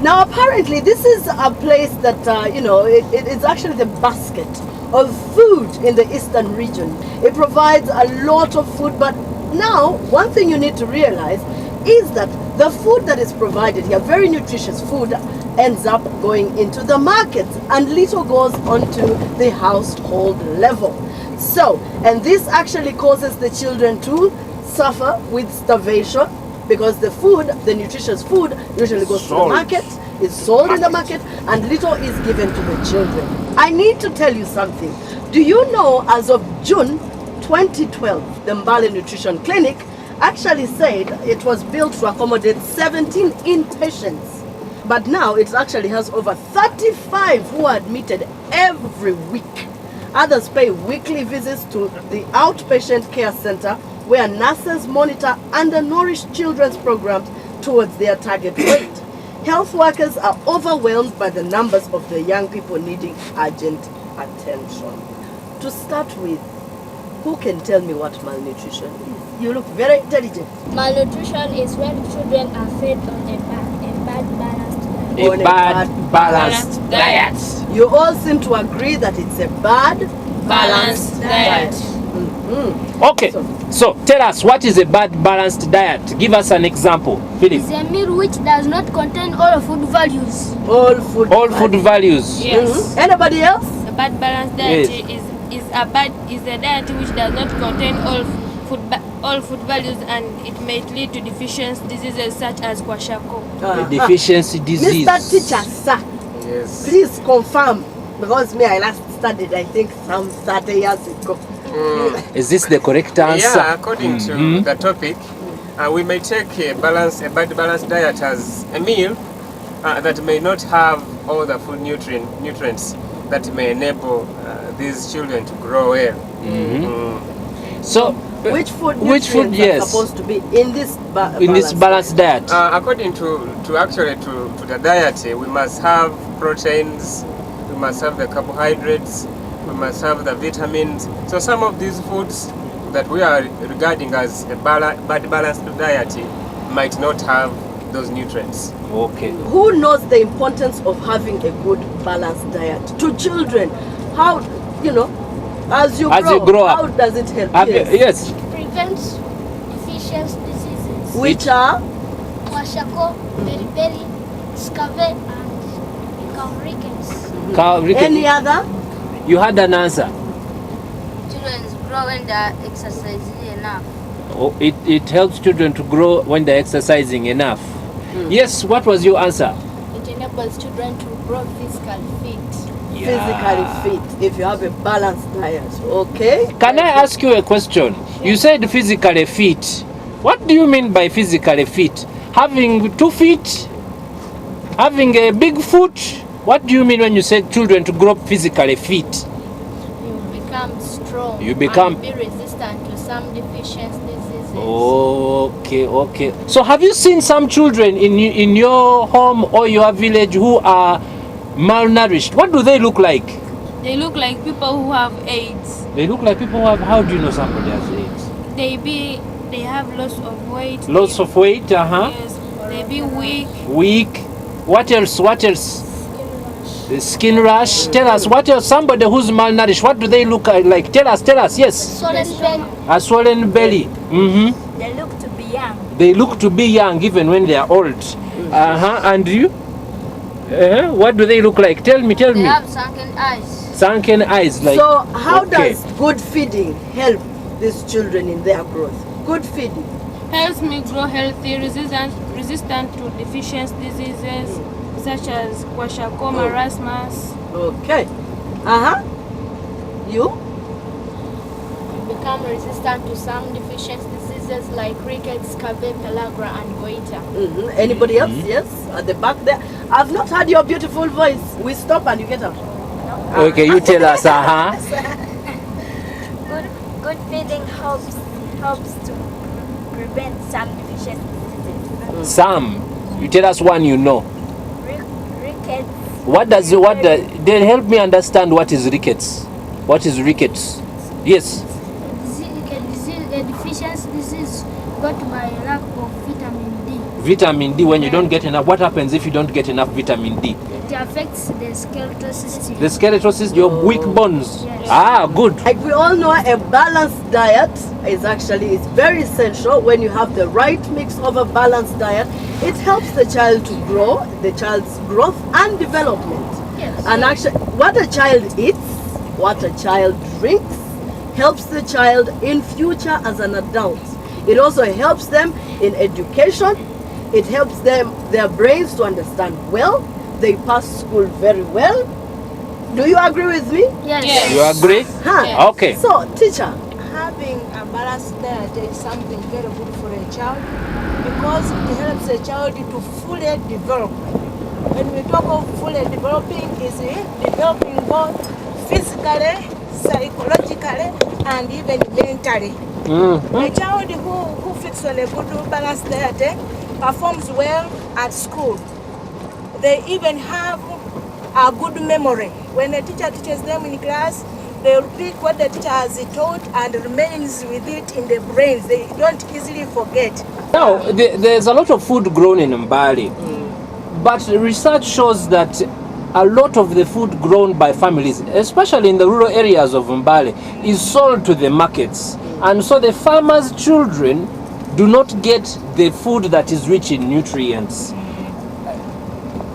Now, apparently, this is a place that, it's actually the basket of food in the eastern region. It provides a lot of food, but now, one thing you need to realize is that the food that is provided here, very nutritious food, ends up going into the markets and little goes onto the household level. So, and this actually causes the children to suffer with starvation, because the food, the nutritious food, usually goes to the market, is sold in the market, and little is given to the children. I need to tell you something. Do you know, as of June 2012, the Mbale Nutrition Clinic actually said it was built to accommodate 17 inpatients. But now it actually has over 35 who are admitted every week. Others pay weekly visits to the outpatient care center, where nurses monitor undernourished children's programs towards their target weight. Health workers are overwhelmed by the numbers of the young people needing urgent attention. To start with, who can tell me what malnutrition is? You look very intelligent. Malnutrition is when children are fed on a bad balanced diet. You all seem to agree that it's a bad balanced diet. Okay, so tell us, what is a bad balanced diet? Give us an example, Philip. It's a meal which does not contain all food values. All food values. Yes. Anybody else? A bad balanced diet is a diet which does not contain all food values, and it may lead to deficiency diseases such as kwashiorkor. Deficiency disease. Mr. Teacher, sir, Yes. please confirm, because me, I last studied, I think, some 30 years ago. Is this the correct answer? Yeah, according to the topic, we may take a bad balanced diet as a meal that may not have all the food nutrients that may enable these children to grow well. So, Which food yes, are supposed to be in this balanced diet? According to the diet, we must have proteins, we must have the carbohydrates, we must have the vitamins. So some of these foods that we are regarding as a bad balanced diet might not have those nutrients. Okay. Who knows the importance of having a good balanced diet to children? How, as you grow up, how does it help? Yes. Prevents deficiency diseases. Which are? Kwashiorkor, beriberi, scurvy, and rickets. Any other? You had an answer. Children grow when they are exercising enough. Oh, it helps children to grow when they're exercising enough. Yes, what was your answer? It enables children to grow physically fit. Physically fit, if you have a balanced diet. Okay. Can I ask you a question? You said physically fit. What do you mean by physically fit? Having 2 feet? Having a big foot? What do you mean when you say children to grow physically fit? You become strong. You become and be resistant to some deficiency diseases. Okay. So have you seen some children in your home or your village who are malnourished? What do they look like? They look like people who have AIDS. They look like people who have. How do you know somebody has AIDS? They have loss of weight. Loss of weight. Yes. They be weak. Weak. What else? The skin rash. Tell us, what else? Somebody who's malnourished, what do they look like? Tell us, yes. Swollen belly. A swollen belly. They look to be young. They look to be young even when they are old. And you? What do they look like? Tell me. They have sunken eyes. Sunken eyes, like. So how does good feeding help these children in their growth? Good feeding helps me grow healthy, resistant to deficiency diseases such as kwashiorkor, marasmus. Okay. You become resistant to some deficiency diseases like rickets, scurvy, pellagra, and goiter. Anybody else? Yes, at the back there. I've not heard your beautiful voice. We stop and you get out. Okay, you tell us. Good feeding helps to prevent some deficiency diseases. Some. You tell us one you know. Rickets. Then help me understand what is rickets. What is rickets? Yes. A deficiency disease got by lack of vitamin D. vitamin D when you don't get enough. What happens if you don't get enough vitamin D? It affects the skeletal system. The skeletal system, your weak bones. Yes. Ah, good. Like we all know, a balanced diet is very essential. When you have the right mix of a balanced diet, it helps the child to grow, the child's growth and development. Yes. And actually, what a child eats, what a child drinks, helps the child in future as an adult. It also helps them in education. It helps them, their brains to understand well. They pass school very well. Do you agree with me? Yes. Yes. You agree? Huh? Yes. Okay. So, teacher, Having a balanced diet is something very good for a child because it helps a child to fully develop. When we talk of fully developing, is developing both physically, psychologically, and even mentally. A child who fixes on a good balanced diet performs well at school. They even have a good memory. When the teacher teaches them in class, they repeat what the teacher has taught and remains with it in their brains. They don't easily forget. Now, there's a lot of food grown in Mbale, but research shows that a lot of the food grown by families, especially in the rural areas of Mbale, is sold to the markets. And so the farmers' children do not get the food that is rich in nutrients.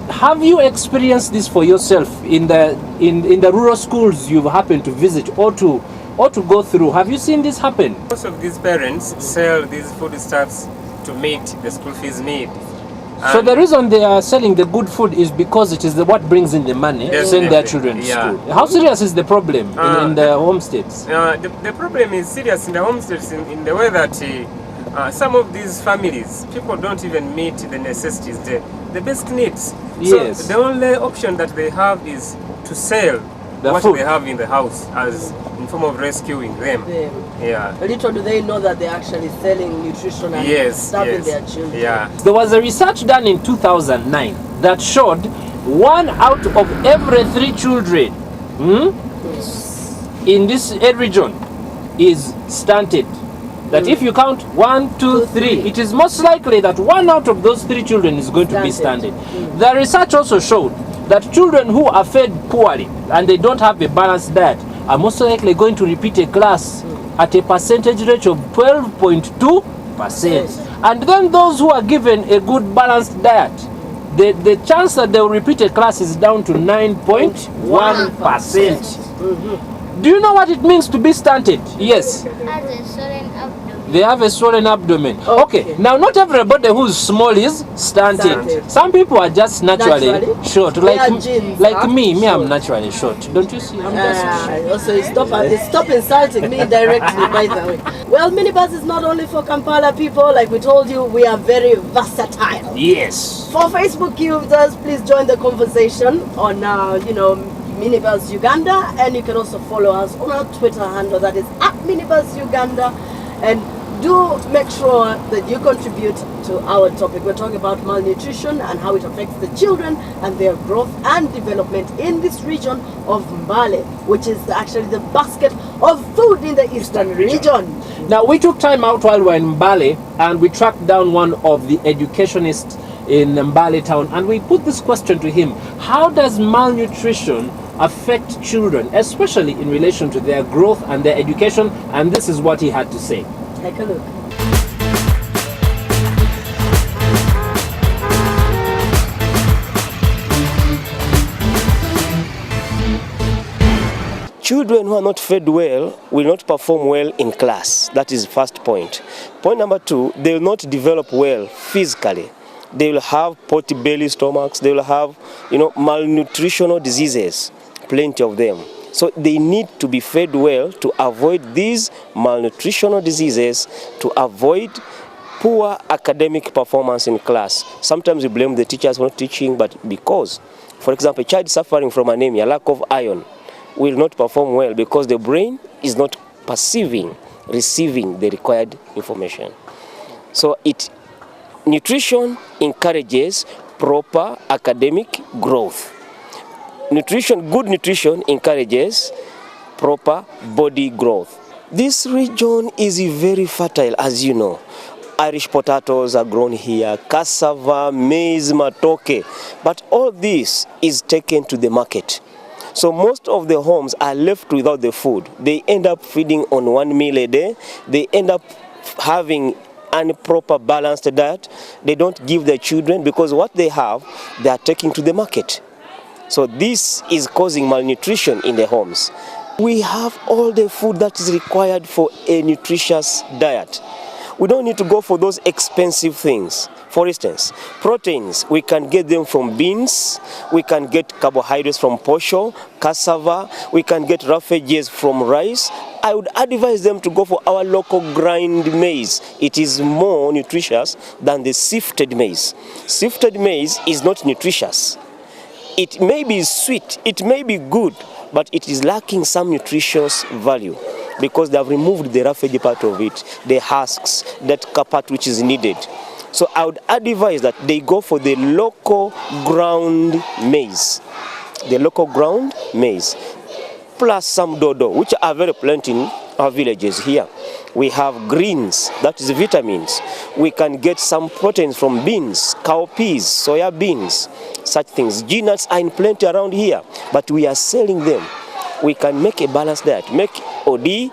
Have you experienced this for yourself in the rural schools you've happened to visit or to go through? Have you seen this happen? Most of these parents sell these foodstuffs to meet the school fees need. So the reason they are selling the good food is because it is what brings in the money to send their children to Yeah. school. How serious is the problem in the homesteads? The problem is serious in the homesteads in the way that some of these families, people don't even meet the necessities, the basic needs. Yes. So the only option that they have is to sell what food. they have in the house as in form of rescuing them. Yeah. little do they know that they're actually selling nutrition and starving their children. Yeah. There was a research done in 2009 that showed 1 out of every 3 children in this region is stunted. That if you count 1, 2, 3, it is most likely that 1 out of those 3 children is going to be stunted. The research also showed that children who are fed poorly and they don't have a balanced diet are most likely going to repeat a class at a percentage rate of 12.2%. And then those who are given a good balanced diet, the chance that they will repeat a class is down to 9.1%. Do you know what it means to be stunted? Yes. Has a swollen abdomen. They have a swollen abdomen. Okay. Now, not everybody who's small is stunted. Some people are just naturally short. Like me. I'm naturally short. Don't you see? I'm just short. Also, stop insulting me directly, by the way. Well, Minibuzz is not only for Kampala people. Like we told you, we are very versatile. Yes. For Facebook users, please join the conversation on, Minibuzz Uganda, and you can also follow us on our Twitter handle, that is @Minibuzz Uganda, and do make sure that you contribute to our topic. We're talking about malnutrition and how it affects the children and their growth and development in this region of Mbale, which is actually the basket of food in the eastern region. Now, we took time out while we were in Mbale and we tracked down one of the educationists in Mbale town, and we put this question to him: how does malnutrition affect children, especially in relation to their growth and their education? And this is what he had to say. Take a look. Children who are not fed well will not perform well in class. That is the first point. Point number 2, they will not develop well physically. They will have pot-belly stomachs. They will have, malnutritional diseases, plenty of them. So they need to be fed well to avoid these malnutritional diseases, to avoid poor academic performance in class. Sometimes we blame the teachers for not teaching, but because, for example, a child suffering from anemia, lack of iron, will not perform well because the brain is not receiving the required information. So nutrition encourages proper academic growth. Good nutrition encourages proper body growth. This region is very fertile, as you know. Irish potatoes are grown here, cassava, maize, matoke. But all this is taken to the market. So most of the homes are left without the food. They end up feeding on 1 meal a day. They end up having improper balanced diet. They don't give their children because what they have, they are taking to the market. So this is causing malnutrition in the homes. We have all the food that is required for a nutritious diet. We don't need to go for those expensive things. For instance, proteins, we can get them from beans, we can get carbohydrates from posho, cassava, we can get refugees from rice. I would advise them to go for our local grind maize. It is more nutritious than the sifted maize. Sifted maize is not nutritious. It may be sweet, it may be good, but it is lacking some nutritious value because they have removed the refugee part of it, the husks, that part which is needed. So I would advise that they go for the local ground maize. The local ground maize. Plus some dodo, which are very plenty in our villages here. We have greens, that is vitamins. We can get some proteins from beans, cowpeas, soya beans, such things. G-nuts are in plenty around here, but we are selling them. We can make a balanced diet. Make OD,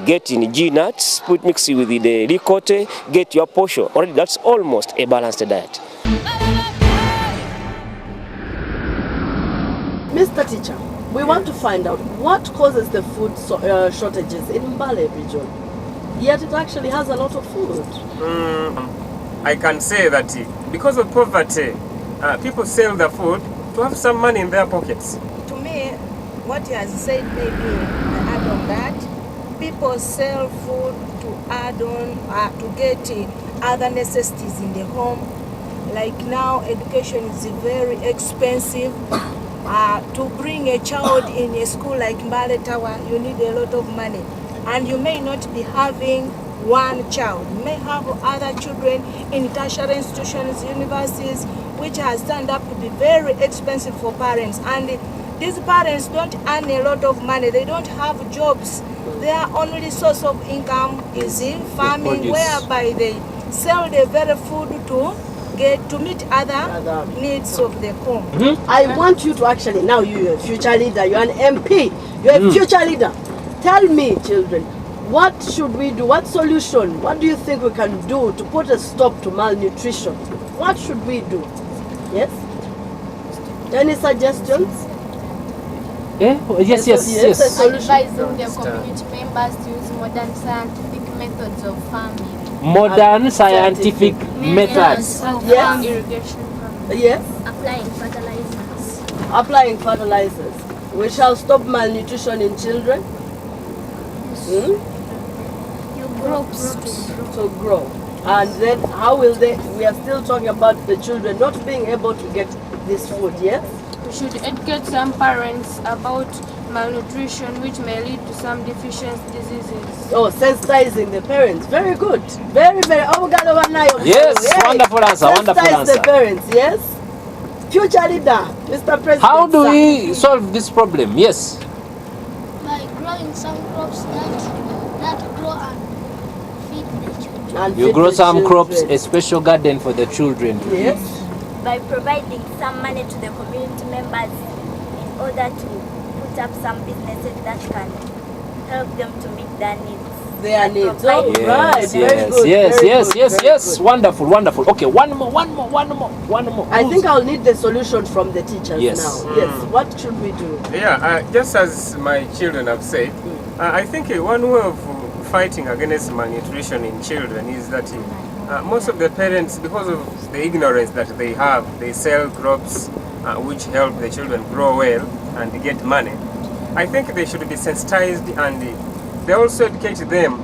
get in G-nuts, mix it with the ricotta, get your posho. Already that's almost a balanced diet. Mr. Teacher, we want to find out what causes the food shortages in Mbale region. Yet it actually has a lot of food. I can say that because of poverty, people sell the food to have some money in their pockets. To me, what he has said maybe add on that. People sell food to add on, to get other necessities in the home. Like now, education is very expensive. To bring a child in a school like Mbale Tower, you need a lot of money. And you may not be having one child. You may have other children in tertiary institutions, universities, which has turned up to be very expensive for parents. And these parents don't earn a lot of money. They don't have jobs. Their only source of income is in farming, whereby they sell the very food to meet other needs of the home. I want you to actually, now you're a future leader, you're an MP, you're a future leader. Tell me, children, what should we do? What solution? What do you think we can do to put a stop to malnutrition? What should we do? Yes? Any suggestions? Yes. Advising the community members to use modern scientific methods of farming. Modern scientific methods. Yes. Irrigation farming. Yes? Applying fertilizers. Applying fertilizers. We shall stop malnutrition in children. You grow crops. To grow. And then how will they, we are still talking about the children not being able to get this food, yes? We should educate some parents about malnutrition, which may lead to some deficient diseases. Oh, sensitizing the parents. Very good. Very, very. Oh, God, Yes, wonderful answer, wonderful Sensitize answer. the parents, yes? Future leader, Mr. President. How do sir. we solve this problem? Yes. By growing some crops that grow and feed the children. And You feed grow the some crops, children. a special garden for the children. Yes? By providing some money to the community members in order to put up some businesses that can help them to meet their needs. Their And needs. provide Oh, them right. with Very their- good. Yes, very yes, good, yes, very yes. good. Wonderful, wonderful. Okay, one more. I think I'll need the solution from the teachers Yes. now. Yes. What should we do? Yeah, just as my children have said, I think one way of fighting against malnutrition in children is that most of the parents, because of the ignorance that they have, they sell crops which help the children grow well and get money. I think they should be sensitized, and they also educate them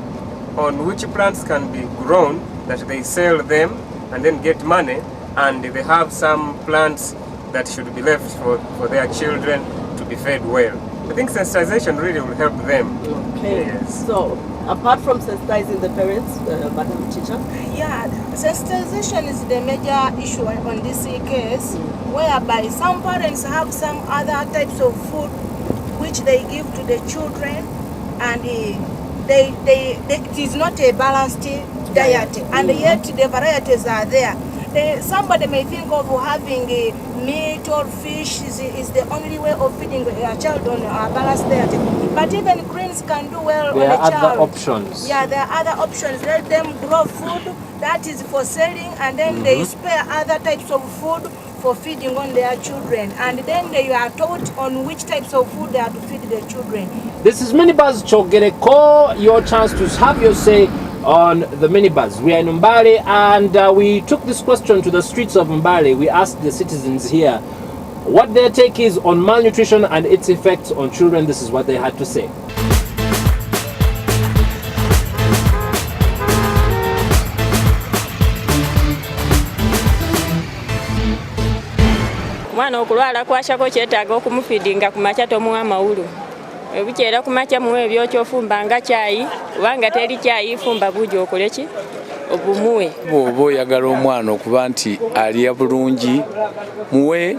on which plants can be grown, that they sell them and then get money, and they have some plants that should be left for their children to be fed well. I think sensitization really will help them. Okay. Yes. So, apart from sensitizing the parents, Madam Teacher? Yeah, sensitization is the major issue on this case, whereby some parents have some other types of food which they give to the children, and it is not a balanced diet, and yet the varieties are there. Somebody may think of having meat or fish is the only way of feeding a child on a balanced diet. But even greens can do well There on a are child. other options. Yeah, there are other options. Let them grow food that is for selling, and then they spare other types of food for feeding on their children. And then they are taught on which types of food they are to feed their children. This is Minibuzz Chogereko, your chance to have your say on the Minibuzz. We are in Mbale, and we took this question to the streets of Mbale. We asked the citizens here what their take is on malnutrition and its effects on children. This is what they had to say. Mwana okulwala kwashako kyetaaga okumufidinga ku makya tomuwa mawulu. Ebukyera ku makya muwe ebyokyo ofumba nga caayi, kubanga teri caayi fumba buugi okole ki obumuwe. Bw'oba oyagala omwana okuba nti alya bulungi muwe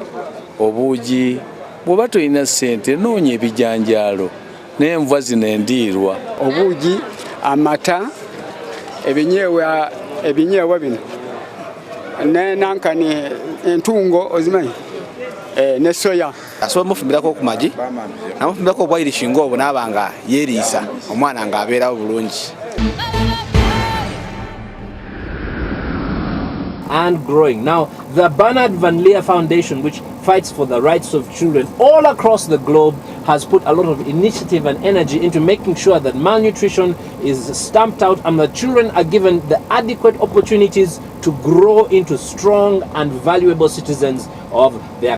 obuugi. Bw'oba tolina ssente noonya ebijanjaalo n'enva zino endiirwa. Obuugi, amata, ebinyeebwa bino nankani entungo ozimanyi ne soya. Asobola mufumbirako ku magi namufumbirako obwayirishi ng'obwo naaba nga yeeriisa omwana ng'abeerawo bulungi. And growing. Now, the Bernard Van Leer Foundation, which fights for the rights of children all across the globe, has put a lot of initiative and energy into making sure that malnutrition is stamped out and that children are given the adequate opportunities to grow into strong and valuable citizens of their